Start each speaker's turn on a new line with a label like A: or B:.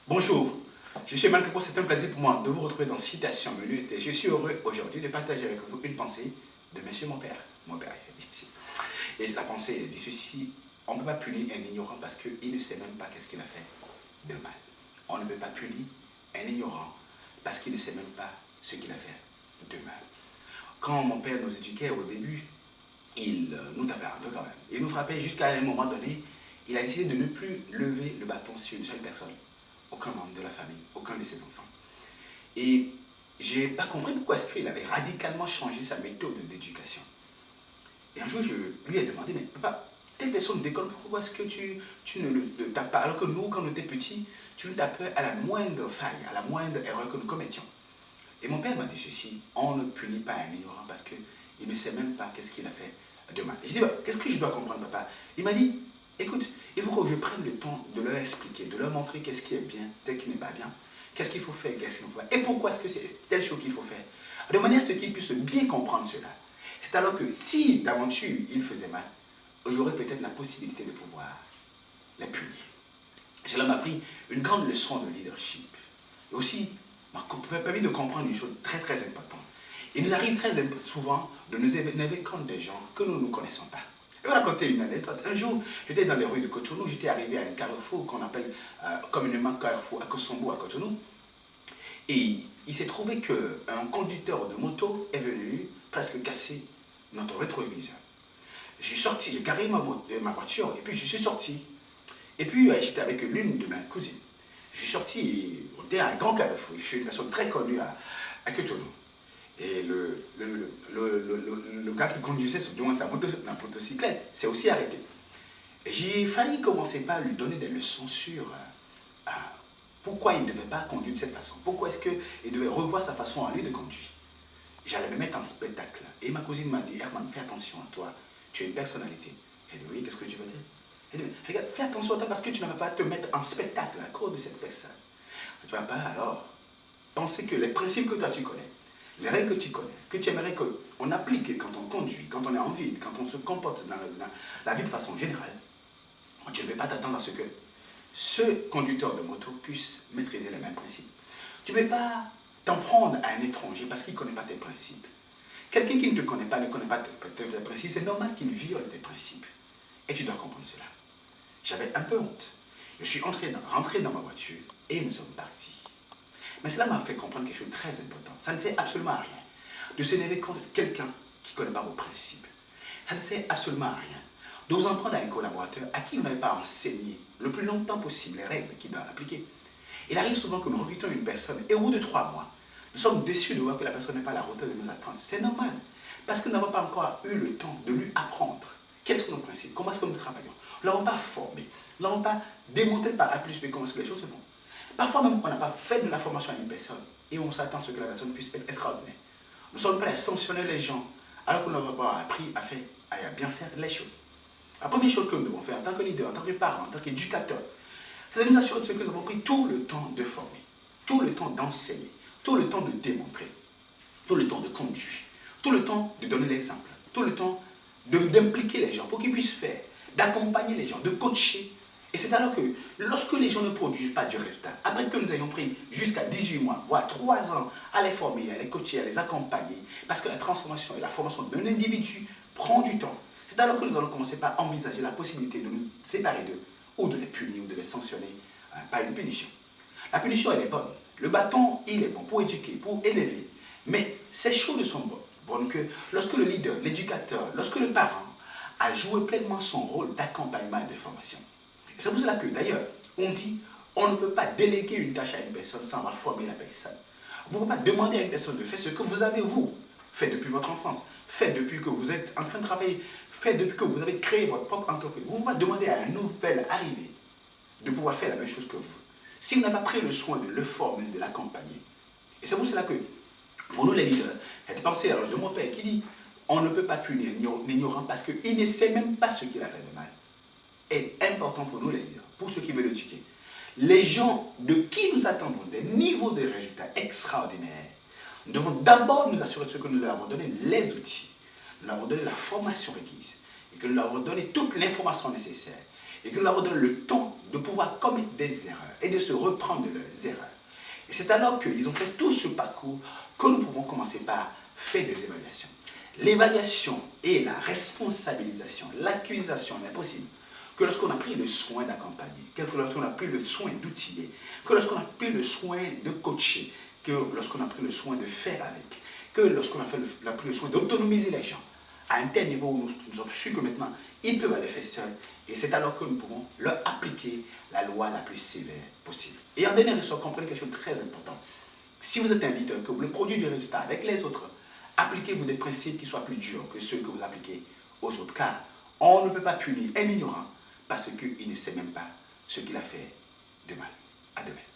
A: Bonjour, je suis Emmanuel Capot, c'est un plaisir pour moi de vous retrouver dans Citation Minute et je suis heureux aujourd'hui de partager avec vous une pensée de monsieur mon père. Mon père est difficile. Et la pensée dit ceci, on ne peut pas punir un ignorant parce qu'il ne sait même pas qu'est-ce qu'il a fait de mal. On ne peut pas punir un ignorant parce qu'il ne sait même pas ce qu'il a fait de mal. Quand mon père nous éduquait au début, il nous tapait un peu quand même. Il nous frappait jusqu'à un moment donné, il a décidé de ne plus lever le bâton sur une seule personne. Aucun membre de la famille, aucun de ses enfants. Et j'ai pas compris pourquoi est-ce qu'il avait radicalement changé sa méthode d'éducation. Et un jour, je lui ai demandé, mais papa, telle personne déconne, pourquoi est-ce que tu ne le tapes pas? Alors que nous, quand on était petits, tu nous tapais à la moindre faille, à la moindre erreur que nous commettions. Et mon père m'a dit ceci, on ne punit pas un ignorant parce qu'il ne sait même pas qu'est-ce qu'il a fait de mal. Et je dis, qu'est-ce que je dois comprendre, papa? Il m'a dit, écoute, il faut que je prenne le temps de leur expliquer, de leur montrer qu'est-ce qui est bien, qu'est-ce qui n'est pas bien, qu'est-ce qu'il faut faire, qu'est-ce qu'il ne faut pas, et pourquoi est-ce que c'est telle chose qu'il faut faire. De manière à ce qu'ils puissent bien comprendre cela. C'est alors que si d'aventure il faisait mal, j'aurais peut-être la possibilité de pouvoir les punir. Cela m'a appris une grande leçon de leadership. Et aussi, m'a permis de comprendre une chose très très importante. Il nous arrive très souvent de nous énerver contre des gens que nous ne connaissons pas. Je vais raconter une anecdote. Un jour, j'étais dans les rues de Cotonou, j'étais arrivé à un carrefour qu'on appelle communément carrefour à Kosombo à Cotonou. Et il s'est trouvé qu'un conducteur de moto est venu presque casser notre rétroviseur. Je suis sorti, j'ai garé ma voiture et puis je suis sorti. Et puis j'étais avec l'une de mes cousines. Je suis sorti et on était à un grand carrefour. Je suis une personne très connue à Cotonou. Et le gars qui conduisait du moins sa motocyclette s'est aussi arrêté. Et j'ai failli commencer par lui donner des leçons sur pourquoi il ne devait pas conduire de cette façon. Pourquoi est-ce qu'il devait revoir sa façon à lui de conduire. J'allais me mettre en spectacle. Et ma cousine m'a dit, Herman, fais attention à toi. Tu as une personnalité. Elle dit, oui, qu'est-ce que tu veux dire? Elle dit, regarde, fais attention à toi parce que tu ne vas pas te mettre en spectacle à cause de cette personne. Tu ne vas pas alors penser que les principes que toi tu connais, les règles que tu connais, que tu aimerais qu'on applique quand on conduit, quand on est en ville, quand on se comporte dans la vie de façon générale, tu ne veux pas t'attendre à ce que ce conducteur de moto puisse maîtriser les mêmes principes. Tu ne veux pas t'en prendre à un étranger parce qu'il ne connaît pas tes principes. Quelqu'un qui ne te connaît pas, ne connaît pas tes principes, c'est normal qu'il viole tes principes. Et tu dois comprendre cela. J'avais un peu honte. Je suis rentré dans ma voiture et nous sommes partis. Mais cela m'a fait comprendre quelque chose de très important. Ça ne sert absolument à rien de s'énerver contre quelqu'un qui ne connaît pas vos principes. Ça ne sert absolument à rien de vous en prendre à un collaborateur à qui vous n'avez pas enseigné le plus longtemps possible les règles qu'il doit appliquer. Il arrive souvent que nous recrutons une personne et au bout de 3 mois, nous sommes déçus de voir que la personne n'est pas à la hauteur de nos attentes. C'est normal, parce que nous n'avons pas encore eu le temps de lui apprendre quels sont nos principes, comment est-ce que nous travaillons. Nous ne l'avons pas formé, nous ne l'avons pas démontré par A plus B comment est-ce que les choses se font. Parfois même, on n'a pas fait de la formation à une personne et on s'attend à ce que la personne puisse être extraordinaire. Nous sommes prêts à sanctionner les gens alors qu'on n'aura pas appris à bien faire les choses. La première chose que nous devons faire en tant que leader, en tant que parent, en tant qu'éducateur, c'est de nous assurer de ce que nous avons pris tout le temps de former, tout le temps d'enseigner, tout le temps de démontrer, tout le temps de conduire, tout le temps de donner l'exemple, tout le temps d'impliquer les gens pour qu'ils puissent faire, d'accompagner les gens, de coacher. Et c'est alors que lorsque les gens ne produisent pas du résultat, après que nous ayons pris jusqu'à 18 mois, voire 3 ans à les former, à les coacher, à les accompagner, parce que la transformation et la formation d'un individu prend du temps, c'est alors que nous allons commencer par envisager la possibilité de nous séparer d'eux, ou de les punir, ou de les sanctionner par une punition. La punition, elle est bonne. Le bâton, il est bon pour éduquer, pour élever. Mais ces choses ne sont bonnes que lorsque le leader, l'éducateur, lorsque le parent a joué pleinement son rôle d'accompagnement et de formation. Et c'est pour cela que, d'ailleurs, on dit, on ne peut pas déléguer une tâche à une personne sans avoir formé la personne. Vous ne pouvez pas demander à une personne de faire ce que vous avez, vous, fait depuis votre enfance, fait depuis que vous êtes en train de travailler, fait depuis que vous avez créé votre propre entreprise. Vous ne pouvez pas demander à un nouvel arrivé de pouvoir faire la même chose que vous, si vous n'avez pas pris le soin de le former, de l'accompagner. Et c'est pour cela que, pour nous les leaders, cette pensée alors de mon père qui dit, on ne peut pas punir l'ignorant parce qu'il ne sait même pas ce qu'il a fait de mal, est important pour nous les leaders, pour ceux qui veulent éduquer. Les gens de qui nous attendons des niveaux de résultats extraordinaires, nous devons d'abord nous assurer de ce que nous leur avons donné les outils, nous leur avons donné la formation requise, et que nous leur avons donné toute l'information nécessaire. et que nous leur donne le temps de pouvoir commettre des erreurs et de se reprendre de leurs erreurs. Et c'est alors qu'ils ont fait tout ce parcours que nous pouvons commencer par faire des évaluations. L'évaluation et la responsabilisation, l'accusation n'est possible que lorsqu'on a pris le soin d'accompagner, que lorsqu'on a pris le soin d'outiller, que lorsqu'on a pris le soin de coacher, que lorsqu'on a pris le soin de faire avec, que lorsqu'on a pris le soin d'autonomiser les gens à un tel niveau où nous sommes sûrs que maintenant, ils peuvent aller faire seuls. Et c'est alors que nous pouvons leur appliquer la loi la plus sévère possible. Et en dernier ressort, comprenez quelque chose de très important. Si vous êtes un leader, que vous voulez produire du résultat avec les autres, appliquez-vous des principes qui soient plus durs que ceux que vous appliquez aux autres. Car on ne peut pas punir un ignorant parce qu'il ne sait même pas ce qu'il a fait de mal. À demain.